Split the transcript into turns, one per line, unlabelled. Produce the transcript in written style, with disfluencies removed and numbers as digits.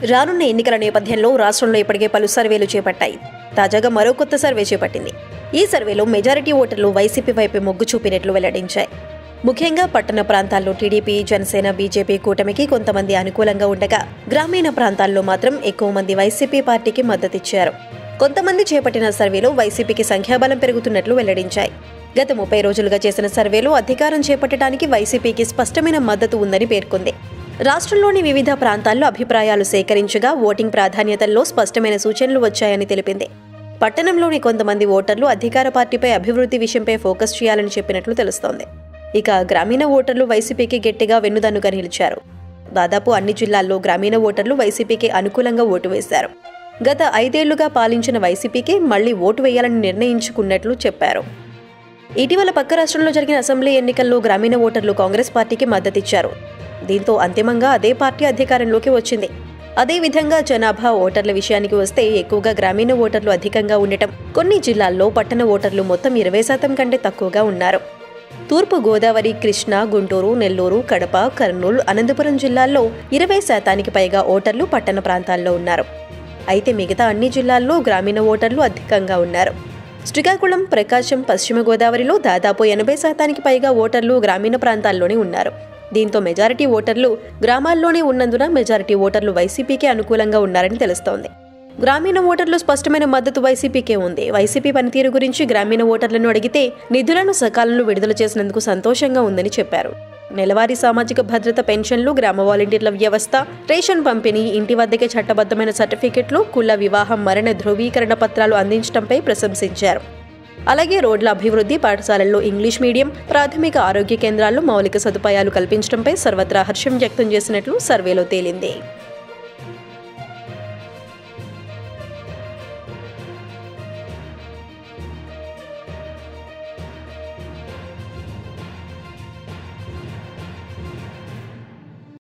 రానున్న ఎన్నికల నేపథ్యంలో రాష్ట్రంలో ఇప్పటికే పలు సర్వేలు చేపట్టాయి. తాజాగా మరో కొత్త సర్వే చేపట్టింది. ఈ సర్వేలో మెజారిటీ ఓటర్లు వైసీపీ వైపు మొగ్గు చూపినట్లు వెల్లడించాయి. ముఖ్యంగా పట్టణ ప్రాంతాల్లో టీడీపీ, జనసేన, బీజేపీ కూటమికి కొంతమంది అనుకూలంగా ఉండగా, గ్రామీణ ప్రాంతాల్లో మాత్రం ఎక్కువ మంది వైసీపీ పార్టీకి మద్దతిచ్చారు. కొంతమంది చేపట్టిన సర్వేలో వైసీపీకి సంఖ్యాబలం పెరుగుతున్నట్లు వెల్లడించాయి. గత 30 రోజులుగా చేసిన సర్వేలో అధికారం చేపట్టడానికి వైసీపీకి స్పష్టమైన మద్దతు ఉందని పేర్కొంది. రాష్ట్రంలోని వివిధ ప్రాంతాల్లో అభిప్రాయాలు సేకరించగా ఓటింగ్ ప్రాధాన్యతల్లో స్పష్టమైన సూచనలు వచ్చాయని తెలిపింది. పట్టణంలోని కొంతమంది ఓటర్లు అధికార పార్టీపై అభివృద్ధి విషయంపై ఫోకస్ చేయాలని చెప్పినట్లు తెలుస్తోంది. ఇక గ్రామీణ ఓటర్లు వైసీపీకి గట్టిగా వెన్నుదన్నుగా నిలిచారు. దాదాపు అన్ని జిల్లాల్లో గ్రామీణ ఓటర్లు వైసీపీకి అనుకూలంగా ఓటు వేశారు. గత 5 ఏళ్లుగా పాలించిన వైసీపీకి మళ్లీ ఓటు వేయాలని నిర్ణయించుకున్నట్లు చెప్పారు. ఇటీవల పక్క రాష్ట్రంలో జరిగిన అసెంబ్లీ ఎన్నికల్లో గ్రామీణ ఓటర్లు కాంగ్రెస్ పార్టీకి మద్దతిచ్చారు. దీంతో అంతిమంగా అదే పార్టీ అధికారంలోకి వచ్చింది. అదేవిధంగా జనాభా ఓటర్ల విషయానికి వస్తే ఎక్కువగా గ్రామీణ ఓటర్లు అధికంగా ఉండటం, కొన్ని జిల్లాల్లో పట్టణ ఓటర్లు మొత్తం 20% కంటే తక్కువగా ఉన్నారు. తూర్పు గోదావరి, కృష్ణా, గుంటూరు, నెల్లూరు, కడప, కర్నూలు, అనంతపురం జిల్లాల్లో 20% పైగా ఓటర్లు పట్టణ ప్రాంతాల్లో ఉన్నారు. అయితే మిగతా అన్ని జిల్లాల్లో గ్రామీణ ఓటర్లు అధికంగా ఉన్నారు. శ్రీకాకుళం, ప్రకాశం, పశ్చిమ గోదావరిలో దాదాపు 80% పైగా ఓటర్లు గ్రామీణ ప్రాంతాల్లోనే ఉన్నారు. దీంతో మెజారిటీ ఓటర్లు గ్రామాల్లోనే ఉన్నందున మెజారిటీ ఓటర్లు వైసీపీకే అనుకూలంగా ఉన్నారని తెలుస్తోంది. గ్రామీణ ఓటర్లు స్పష్టమైన మద్దతు వైసీపీకే ఉంది. వైసీపీ పనితీరు గురించి గ్రామీణ ఓటర్లను అడిగితే నిధులను సకాలంలో విడుదల చేసినందుకు సంతోషంగా ఉందని చెప్పారు. నెలవారీ సామాజిక భద్రత పెన్షన్లు, గ్రామ వాలంటీర్ల వ్యవస్థ, రేషన్ పంపిణీ, ఇంటి వద్దకే చట్టబద్దమైన సర్టిఫికెట్లు, కుల వివాహం, మరణ ధృవీకరణ పత్రాలు అందించడంపై ప్రశంసించారు. అలాగే రోడ్ల అభివృద్ధి, పాఠశాలల్లో ఇంగ్లీష్ మీడియం, ప్రాథమిక ఆరోగ్య కేంద్రాల్లో మౌలిక సదుపాయాలు కల్పించడంపై సర్వత్రా హర్షం వ్యక్తం చేసినట్లు సర్వేలో తేలింది.